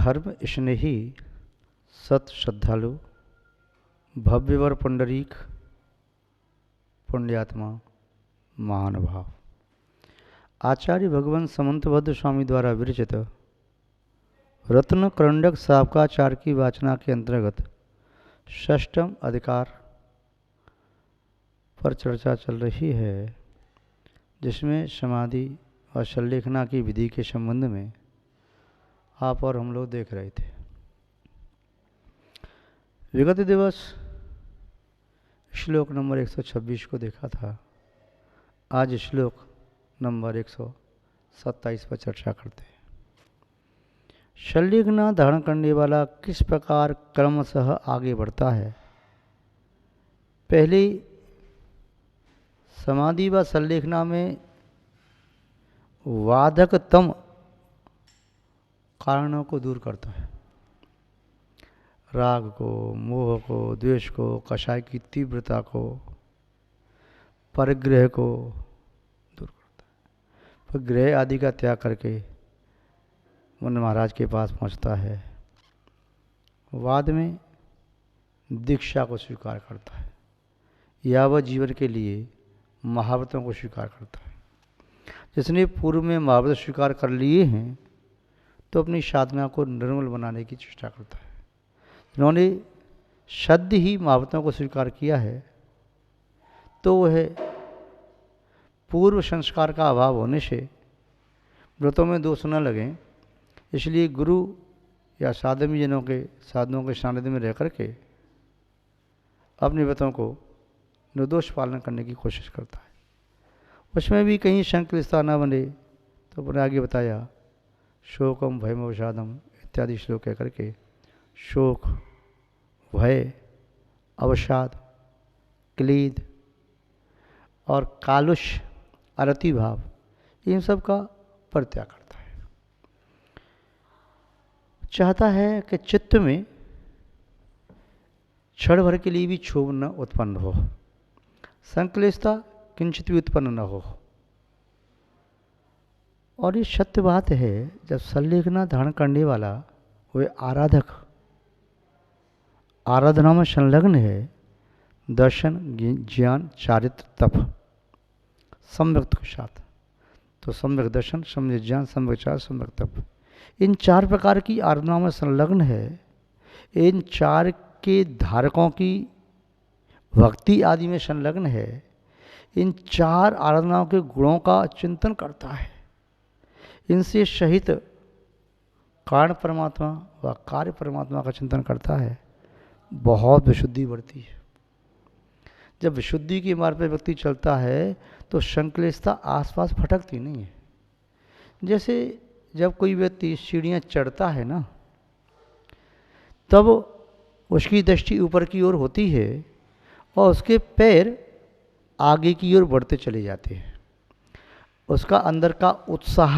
धर्म स्नेही सत श्रद्धालु भव्यवर पुंडरीक पुण्यात्मा महानुभाव आचार्य भगवान समंतभद्र स्वामी द्वारा विरचित रत्न करंडक साबकाचार की वाचना के अंतर्गत षष्ठम अधिकार पर चर्चा चल रही है, जिसमें समाधि और शल्लेखना की विधि के संबंध में आप और हम लोग देख रहे थे। विगत दिवस श्लोक नंबर 126 को देखा था। आज श्लोक नंबर 127 पर चर्चा करते हैं। शल्लेखना धारण करने वाला किस प्रकार क्रमशः आगे बढ़ता है। पहले समाधि व शल्लेखना में वाधकतम कारणों को दूर करता है। राग को, मोह को, द्वेष को, कषाय की तीव्रता को, परिग्रह को दूर करता है। फिर ग्रह आदि का त्याग करके मन महाराज के पास पहुंचता है। बाद में दीक्षा को स्वीकार करता है या वह जीवन के लिए महाव्रतों को स्वीकार करता है। जिसने पूर्व में महाव्रत स्वीकार कर लिए हैं तो अपनी साधना को निर्मल बनाने की चेष्टा करता है। जिन्होंने सद्य ही महाव्रतों को स्वीकार किया है तो वह पूर्व संस्कार का अभाव होने से व्रतों में दोष न लगें, इसलिए गुरु या साधवी जनों के साधनों के सानिध्य में रह करके अपने व्रतों को निर्दोष पालन करने की कोशिश करता है। उसमें भी कहीं संक्लिष्टता न बने तो अपने आगे बताया शोकम भयम अवसादम इत्यादि श्लोक कह करके शोक, भय, अवसाद, क्लेद और कालुष्य, अरति भाव, इन सब का परित्याग करता है। चाहता है कि चित्त में क्षण भर के लिए भी क्षोभ न उत्पन्न हो, संक्लिष्टता किंचित भी उत्पन्न न हो। और ये सत्य बात है, जब शल्लेखना धारण करने वाला वह आराधक आराधना में संलग्न है, दर्शन, ज्ञान, चारित्र, तप सम्यक के साथ, तो सम्यक दर्शन, सम्यक ज्ञान, सम्यक चार, सम्यक तप, इन चार प्रकार की आराधना में संलग्न है। इन चार के धारकों की भक्ति आदि में संलग्न है। इन चार आराधनाओं के गुणों का चिंतन करता है। इनसे सहित कारण परमात्मा व कार्य परमात्मा का चिंतन करता है। बहुत विशुद्धि बढ़ती है। जब विशुद्धि के मार्ग पर व्यक्ति चलता है तो संक्लिष्टता आसपास फटकती नहीं है। जैसे जब कोई व्यक्ति सीढ़ियाँ चढ़ता है ना, तब उसकी दृष्टि ऊपर की ओर होती है और उसके पैर आगे की ओर बढ़ते चले जाते हैं। उसका अंदर का उत्साह,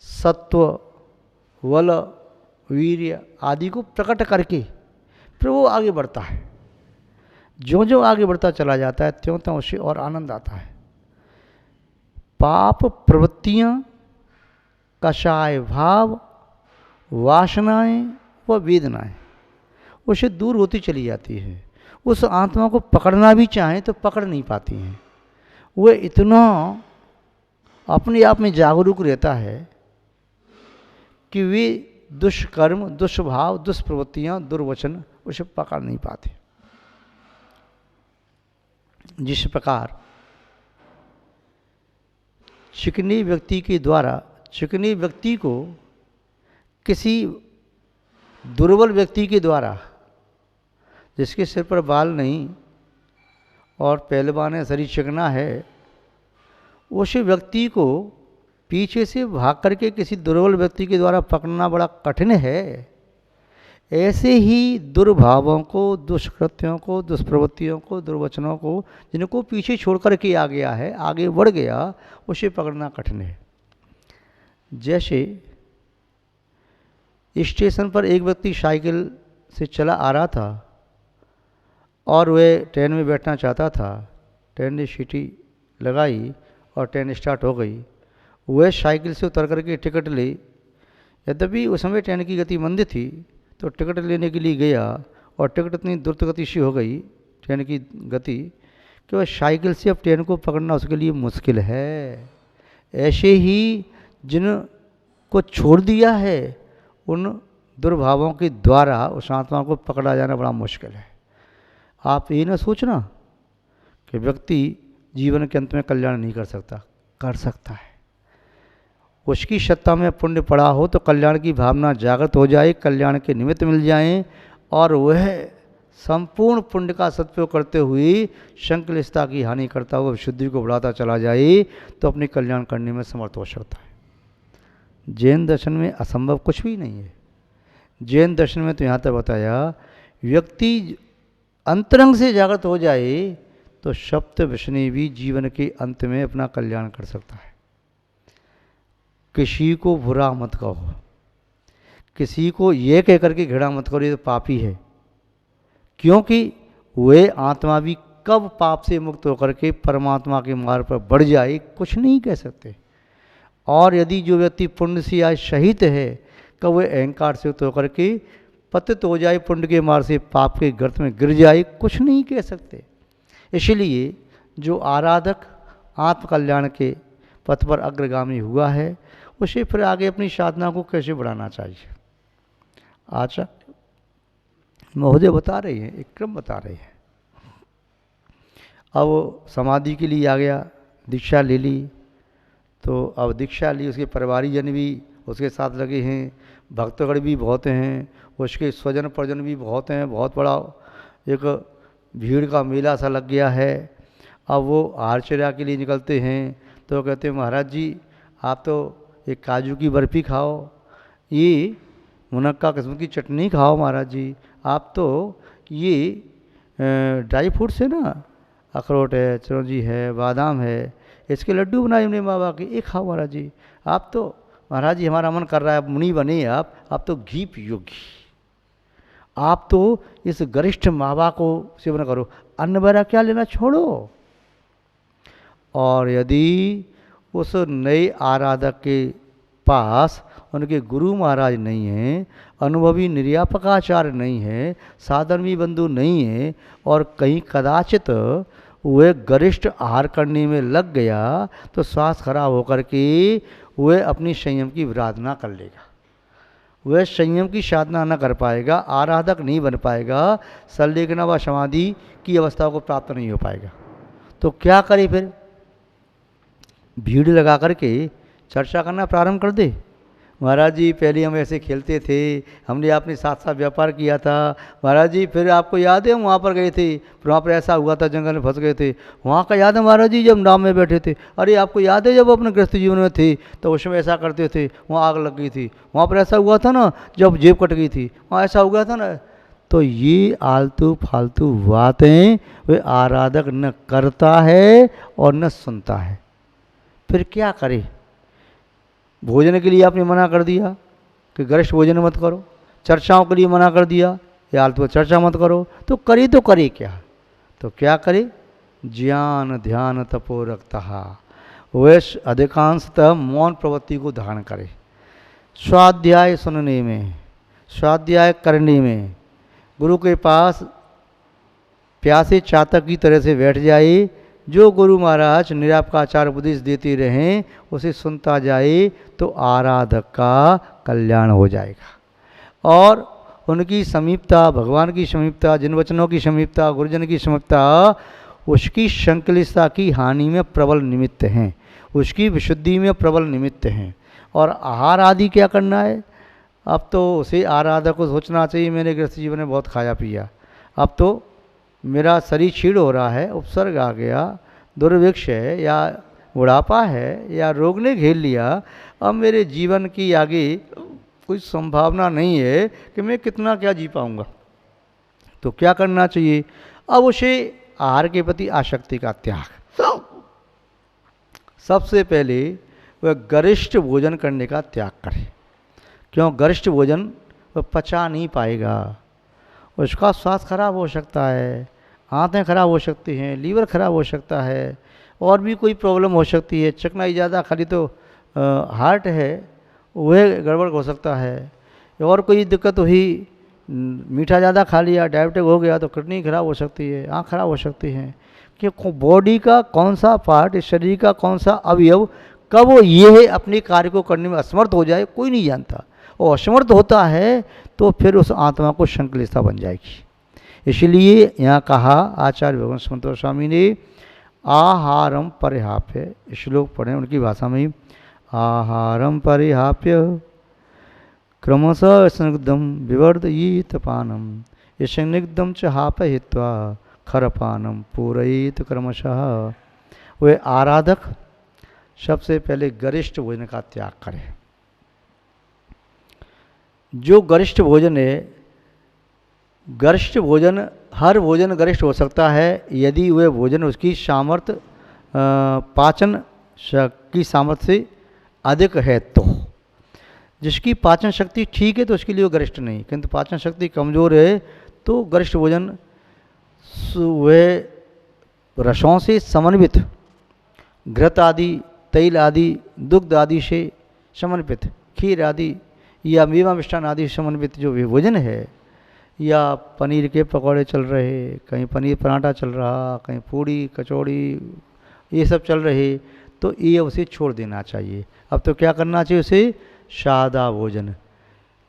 सत्व, बल, वीर्य आदि को प्रकट करके फिर वो आगे बढ़ता है। जो जो आगे बढ़ता चला जाता है त्यों त्यों उसे और आनंद आता है। पाप प्रवृत्तियाँ, कषाय भाव, वासनाएं व वेदनाएं उसे दूर होती चली जाती है। उस आत्मा को पकड़ना भी चाहें तो पकड़ नहीं पाती हैं। वह इतना अपने आप में जागरूक रहता है कि वे दुष्कर्म, दुष्भाव, दुष्प्रवृत्तियाँ, दुर्वचन उसे पकड़ नहीं पाते। जिस प्रकार चिकने व्यक्ति को किसी दुर्बल व्यक्ति के द्वारा, जिसके सिर पर बाल नहीं और पहलवान है, शरीर चिकना है, उस व्यक्ति को पीछे से भाग करके किसी दुर्बल व्यक्ति के द्वारा पकड़ना बड़ा कठिन है। ऐसे ही दुर्भावों को, दुष्कृत्यों को, दुष्प्रवृत्तियों को, दुर्वचनों को, जिनको पीछे छोड़ कर के आ गया है, आगे बढ़ गया, उसे पकड़ना कठिन है। जैसे स्टेशन पर एक व्यक्ति साइकिल से चला आ रहा था और वह ट्रेन में बैठना चाहता था। ट्रेन ने सीटी लगाई और ट्रेन स्टार्ट हो गई। वह साइकिल से उतर करके टिकट ली, यद्यपि उस समय ट्रेन की गति मंद थी, तो टिकट लेने के लिए गया और टिकट इतनी द्रुत गति से हो गई ट्रेन की गति कि वह साइकिल से अब ट्रेन को पकड़ना उसके लिए मुश्किल है। ऐसे ही जिनको छोड़ दिया है उन दुर्भावों के द्वारा उस आत्मा को पकड़ा जाना बड़ा मुश्किल है। आप ये ना सोचना कि व्यक्ति जीवन के अंत में कल्याण नहीं कर सकता, कर सकता है। उसकी सत्ता में पुण्य पड़ा हो तो कल्याण की भावना जागृत हो जाए, कल्याण के निमित्त मिल जाएं और वह संपूर्ण पुण्य का सदुपयोग करते हुए संकलिष्ठता की हानि करता हुआ विशुद्धि को बढ़ाता चला जाए तो अपने कल्याण करने में समर्थ हो सकता है। जैन दर्शन में असंभव कुछ भी नहीं है। जैन दर्शन में तो यहाँ तक बताया व्यक्ति अंतरंग से जागृत हो जाए तो सप्त विष्णु भी जीवन के अंत में अपना कल्याण कर सकता है। किसी को बुरा मत कहो, किसी को ये कह करके घृणा मत करो ये तो पापी है, क्योंकि वे आत्मा भी कब पाप से मुक्त होकर के परमात्मा के मार्ग पर बढ़ जाए कुछ नहीं कह सकते। और यदि जो व्यक्ति पुण्य से आज शहीद है कब वह अहंकार से युक्त होकर के पतित हो जाए, पुण्य के मार्ग से पाप के गर्त में गिर जाए कुछ नहीं कह सकते। इसलिए जो आराधक आत्मकल्याण के पथ पर अग्रगामी हुआ है उसे फिर आगे अपनी साधना को कैसे बढ़ाना चाहिए। आचार्य महोदय बता रहे हैं, एक क्रम बता रहे हैं। अब समाधि के लिए आ गया, दीक्षा ले ली, तो अब दीक्षा ली, उसके परिवारीजन भी उसके साथ लगे हैं, भक्तगण भी बहुत हैं, उसके स्वजन परिजन भी बहुत हैं, बहुत बड़ा एक भीड़ का मेला सा लग गया है। अब वो आहारचर्या के लिए निकलते हैं तो कहते हैं महाराज जी आप तो एक काजू की बर्फ़ी खाओ, ये मुनक्का किस्म की चटनी खाओ महाराज जी, आप तो ये ड्राई फ्रूट्स है ना, अखरोट है, चिरौंजी है, बादाम है, इसके लड्डू बनाए हमने माँ बाप के, ये खाओ महाराज जी। आप तो महाराज जी हमारा मन कर रहा है आप मुनि बने, आप तो घी पियो घी, आप तो इस गरिष्ठ मावा को सेवन करो, अन्न वगैरह क्या लेना छोड़ो। और यदि उस नए आराधक के पास उनके गुरु महाराज नहीं हैं, अनुभवी निर्यापकाचार्य नहीं है, साधर्मी बंधु नहीं है और कहीं कदाचित वह गरिष्ठ आहार करने में लग गया तो स्वास्थ्य खराब होकर के वह अपनी संयम की विराधना कर लेगा, वह संयम की साधना न कर पाएगा, आराधक नहीं बन पाएगा, संलेखना व समाधि की अवस्था को प्राप्त नहीं हो पाएगा। तो क्या करे फिर, भीड़ लगा करके चर्चा करना प्रारंभ कर दे। महाराज जी पहले हम ऐसे खेलते थे, हमने आपने साथ साथ व्यापार किया था महाराज जी, फिर आपको याद है हम वहाँ पर गए थे, फिर वहाँ पर ऐसा हुआ था जंगल में फंस गए थे, वहाँ का याद है महाराज जी जब नाव में बैठे थे, अरे आपको याद है जब अपने गृहस्थ जीवन में थे तो उस समय ऐसा करते थे, वहाँ आग लग गई थी, वहाँ पर ऐसा हुआ था ना जब जेब कट गई थी, वहाँ ऐसा हुआ था ना। तो ये आलतू फालतू बातें वे आराधक न करता है और न सुनता है। फिर क्या करे, भोजन के लिए आपने मना कर दिया कि गरिष्ठ भोजन मत करो, चर्चाओं के लिए मना कर दिया या आलतू चर्चा मत करो, तो करे क्या, तो क्या करे, ज्ञान ध्यान तपो रखता, वह अधिकांशतः मौन प्रवृत्ति को धारण करे, स्वाध्याय सुनने में, स्वाध्याय करने में, गुरु के पास प्यासे चातक की तरह से बैठ जाए, जो गुरु महाराज निरापकाचार उपदेश देते रहें उसे सुनता जाए तो आराधक का कल्याण हो जाएगा। और उनकी समीपता, भगवान की समीपता, जिन वचनों की समीपता, गुरुजन की समीपता उसकी संकलिष्ठता की हानि में प्रबल निमित्त हैं, उसकी विशुद्धि में प्रबल निमित्त हैं। और आहार आदि क्या करना है, अब तो उसे आराधक को सोचना चाहिए मैंने गृहस्थ जीवन में बहुत खाया पिया, अब तो मेरा शरीर क्षीण हो रहा है, उपसर्ग आ गया, दुर्भिक्ष है या बुढ़ापा है या रोग ने घेर लिया, अब मेरे जीवन की आगे कोई संभावना नहीं है कि मैं कितना क्या जी पाऊँगा। तो क्या करना चाहिए, अब उसे आहार के प्रति आसक्ति का त्याग, सबसे पहले वह गरिष्ठ भोजन करने का त्याग करे। क्यों, गरिष्ठ भोजन वह पचा नहीं पाएगा, उसका स्वास्थ्य खराब हो सकता है, आंतें खराब हो सकती हैं, लीवर खराब हो सकता है, और भी कोई प्रॉब्लम हो सकती है, चिकनाई ज़्यादा खाली तो हार्ट है वह गड़बड़ हो सकता है। और कोई दिक्कत हुई, मीठा ज़्यादा खा लिया, डायबिटिक हो गया तो किडनी खराब हो सकती है, आँख खराब हो सकती है। कि बॉडी का कौन सा पार्ट, शरीर का कौन सा अवयव कब वो ये अपने कार्य को करने में असमर्थ हो जाए कोई नहीं जानता। और असमर्थ होता है तो फिर उस आत्मा को संकलिष्ठता बन जाएगी। इसलिए यहाँ कहा आचार्य भगवान संतोष स्वामी ने, आहारम परिहाप्य, श्लोक पढ़ें उनकी भाषा में ही, आहारम परिहाप्य क्रमशः स्निग्धम विवर्धयेत पानम, स्निग्धम च हापयित्वा खरपानम पूरयेत क्रमशः। वे आराधक सबसे पहले गरिष्ठ भोजन का त्याग करें। जो गरिष्ठ भोजन है, गरिष्ठ भोजन, हर भोजन गरिष्ठ हो सकता है यदि वह भोजन उसकी सामर्थ्य पाचन की सामर्थ्य से अधिक है। तो जिसकी पाचन शक्ति ठीक है तो उसके लिए वो गरिष्ठ नहीं, किंतु पाचन शक्ति कमज़ोर है तो गरिष्ठ भोजन वह रसों से समन्वित, घृत आदि, तैल आदि, दुग्ध आदि से समन्वित, खीर आदि या मेवा मिष्ठान आदि समन्वित जो भी भोजन है, या पनीर के पकौड़े चल रहे, कहीं पनीर पराठा चल रहा, कहीं पूड़ी कचौड़ी ये सब चल रहे, तो ये उसे छोड़ देना चाहिए। अब तो क्या करना चाहिए उसे, सादा भोजन,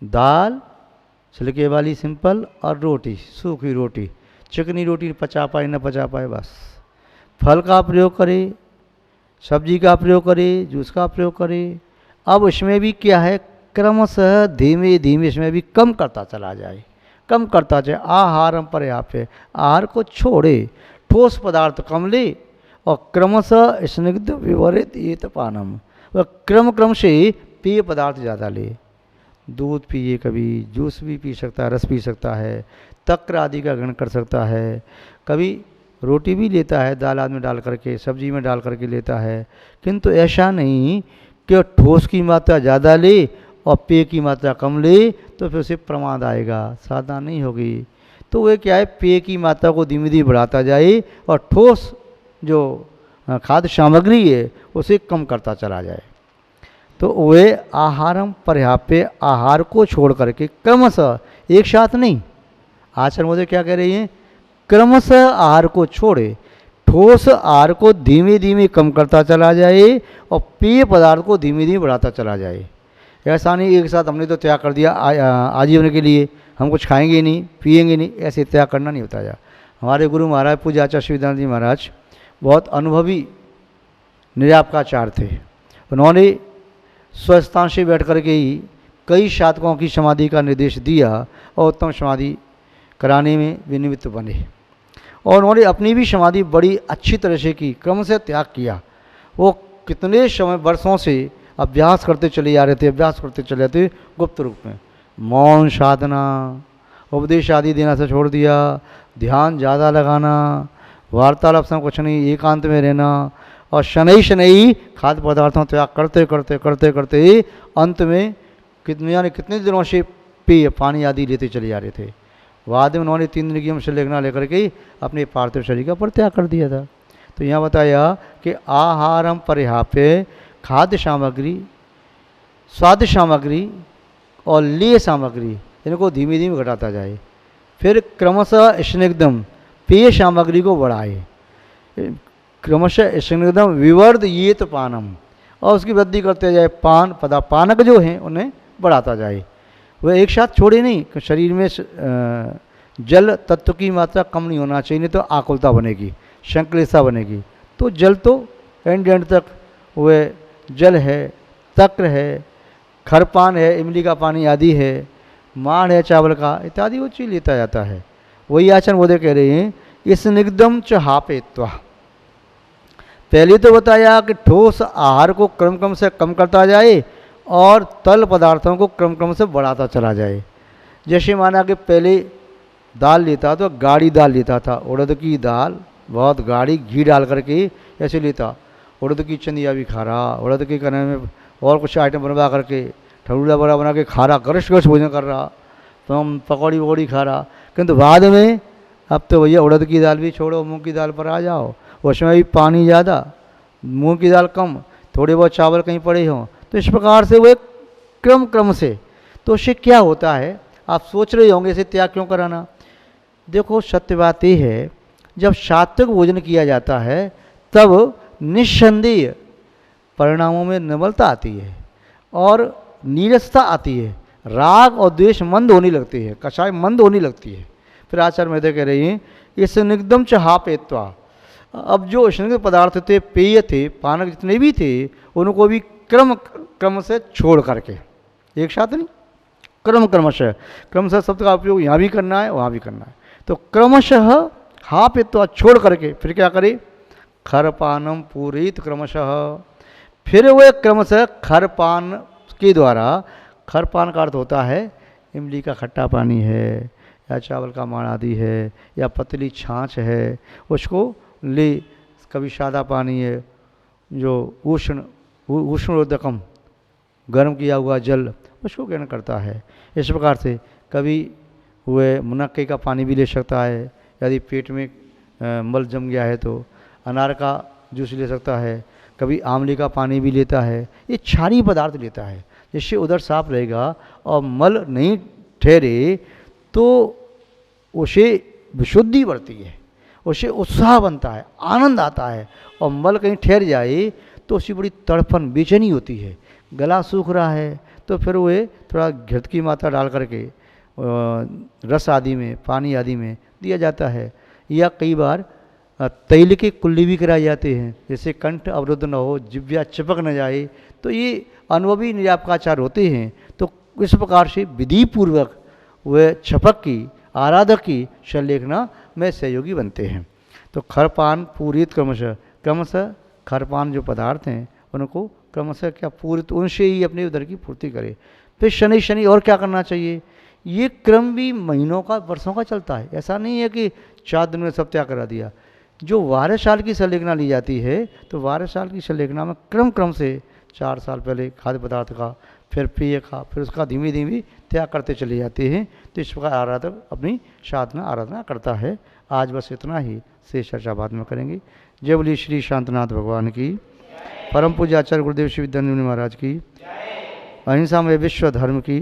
दाल छिलके वाली सिंपल और रोटी, सूखी रोटी, चिकनी रोटी पचा पाए न पचा पाए बस, फल का प्रयोग करे, सब्जी का प्रयोग करे, जूस का प्रयोग करे। अब इसमें भी क्या है, क्रमशः धीमे धीमे इसमें भी कम करता चला जाए, कम करता जाए। आहारम पर्याप्य, आहार को छोड़े, ठोस पदार्थ कम ले और क्रमशः स्निग्ध विवरित येत पानम, वह क्रम से पेय पदार्थ ज़्यादा ले, दूध पिए, कभी जूस भी पी सकता है, रस पी सकता है, तक्र आदि का ग्रहण कर सकता है, कभी रोटी भी लेता है दाल आदि में डाल करके, सब्जी में डाल करके लेता है, किंतु ऐसा नहीं कि ठोस की मात्रा ज़्यादा ले और पेय की मात्रा कम ले, तो फिर उसे प्रमाद आएगा, साधना नहीं होगी। तो वह क्या है, पेय की मात्रा को धीमे धीमे बढ़ाता जाए और ठोस जो खाद्य सामग्री है उसे कम करता चला जाए। तो वे आहारम पर्याप्य, आहार को छोड़ करके क्रमशः, एक साथ नहीं, आचार्य महोदय क्या कह रही हैं, क्रमशः आहार को छोड़े, ठोस आहार को धीमे धीमे कम करता चला जाए और पेय पदार्थ को धीमे धीमे बढ़ाता चला जाए। ऐसा नहीं एक साथ हमने तो त्याग कर दिया आजीवन के लिए, हम कुछ खाएंगे नहीं पिएंगे नहीं, ऐसे त्याग करना नहीं होता। हमारे गुरु महाराज पूज्य आचार्य शिवदानंद जी महाराज बहुत अनुभवी निरापकाचार्य थे। उन्होंने स्वस्थान से बैठ कर के ही कई साधकों की समाधि का निर्देश दिया और उत्तम समाधि कराने में विनिमित्त बने। और उन्होंने अपनी भी समाधि बड़ी अच्छी तरह से की, क्रम से त्याग किया। वो कितने समय वर्षों से अभ्यास करते चले जा रहे थे, अभ्यास करते चले जाते गुप्त रूप में, मौन साधना, उपदेश आदि देना से छोड़ दिया, ध्यान ज़्यादा लगाना, वार्तालाप से कुछ नहीं, एकांत में रहना, और शनै शनै खाद्य पदार्थों त्याग करते करते करते करते अंत में कितने दिनों से पेय पानी आदि लेते चले जा रहे थे। बाद में उन्होंने 3 दिन की हमसे लेखना लेकर के अपने पार्थिव शरीर का परित्याग कर दिया था। तो यहाँ बताया कि आहारम पर्याप्य, खाद्य सामग्री, स्वाद सामग्री और लेय सामग्री इनको धीमे धीमे घटाता जाए। फिर क्रमशः स्निग्धम, पेय सामग्री को बढ़ाए, क्रमशः स्निग्धम विवर्ध ये तो पानम, और उसकी वृद्धि करते जाए। पान पदार्थ, पानक जो हैं उन्हें बढ़ाता जाए। वह एक साथ छोड़े नहीं, शरीर में जल तत्व की मात्रा कम नहीं होना चाहिए, नहीं तो आकुलता बनेगी, संक्लेशता बनेगी। तो जल तो एंड तक वह जल है, तक्र है, खरपान है, इमली का पानी आदि है, माड़ है चावल का इत्यादि वो चीज़ लेता जाता है। वही आचार्य महोदय कह रहे हैं, इस निग्धम च हापेत्वा। पहले तो बताया कि ठोस आहार को क्रम से कम करता जाए और तल पदार्थों को क्रम से बढ़ाता चला जाए। जैसे माना कि पहले दाल लेता तो गाढ़ी दाल लेता था, उड़द की दाल बहुत गाढ़ी, घी डाल करके ऐसे लेता। उड़द की चंदिया भी खा रहा, उड़द के कहने में और कुछ आइटम बनवा करके ठरूला बड़ा बना के खा रहा, गरिष्ठ भोजन कर रहा, तो हम पकौड़ी वकौड़ी खा रहा। किंतु बाद में अब तो भैया उड़द की दाल भी छोड़ो, मूँग की दाल पर आ जाओ, उसमें भी पानी ज़्यादा, मूँग की दाल कम, थोड़े बहुत चावल कहीं पड़े हों। तो इस प्रकार से वो एक क्रम क्रम से, तो उससे क्या होता है, आप सोच रहे होंगे इसे त्याग क्यों कराना। देखो सत्य बात यह है, जब सात्विक भोजन किया जाता है तब निस्संदेह परिणामों में निर्मलता आती है और नीरसता आती है, राग और द्वेष मंद होने लगती है, कषाय मंद होने लगती है। फिर आचार्य महोदय कह रही हैं, इस निगदम च हापेत्वा, अब जो स्निग्ध पदार्थ थे, पेय थे, पानक जितने भी थे, उनको भी क्रम क्रम से छोड़ करके, एक साथ नहीं, क्रमशः, क्रमशः शब्द का उपयोग यहाँ भी करना है वहाँ भी करना है। तो क्रमशः हापेत्वा छोड़ करके फिर क्या करे, खरपानम पूरित क्रमशः, फिर वह क्रमशः खरपान के द्वारा, खरपान का अर्थ होता है इमली का खट्टा पानी है या चावल का माड़ आदि है या पतली छाछ है, उसको ले, कभी सादा पानी है जो उष्णोदकम गर्म किया हुआ जल, उसको ग्रहण करता है। इस प्रकार से कभी वह मुनक्के का पानी भी ले सकता है, यदि पेट में मल जम गया है तो अनार का जूस ले सकता है, कभी आंवले का पानी भी लेता है, ये क्षारीय पदार्थ लेता है, जिससे उदर साफ रहेगा और मल नहीं ठहरे तो उसे विशुद्धि बढ़ती है, उसे उत्साह बनता है, आनंद आता है। और मल कहीं ठहर जाए तो उसी बड़ी तड़पन बेचैनी होती है, गला सूख रहा है तो फिर वे थोड़ा घृत की मात्रा डाल करके रस आदि में, पानी आदि में दिया जाता है, या कई बार तैल के कुल्ली भी कराए जाते हैं, जैसे कंठ अवरुद्ध न हो, जिह्वा चिपक न जाए, तो ये अनुभवी निर्यापकाचार होते हैं। तो इस प्रकार से विधि पूर्वक वे छपक की, आराधक की शल्लेखना में सहयोगी बनते हैं। तो खरपान पूरित क्रमशः खरपान जो पदार्थ हैं उनको क्रमशः क्या पूरित, उनसे ही अपने उदर की पूर्ति करे। फिर शनि शनि और क्या करना चाहिए, ये क्रम भी महीनों का, वर्षों का चलता है, ऐसा नहीं है कि 4 दिन में सब त्याग करा दिया। जो 12 साल की शल्लेखना ली जाती है तो 12 साल की शल्लेखना में क्रम से 4 साल पहले खाद्य पदार्थ का, फिर पेय का, फिर उसका धीमे धीमे त्याग करते चले जाते हैं। तो इस प्रकार आराधक अपनी साधना आराधना करता है। आज बस इतना ही, से चर्चा बाद में करेंगे। जय बोली श्री शांतनाथ भगवान की, परम पूज्य आचार्य गुरुदेव श्री विद्यानंद महाराज की, अहिंसा में विश्व धर्म की।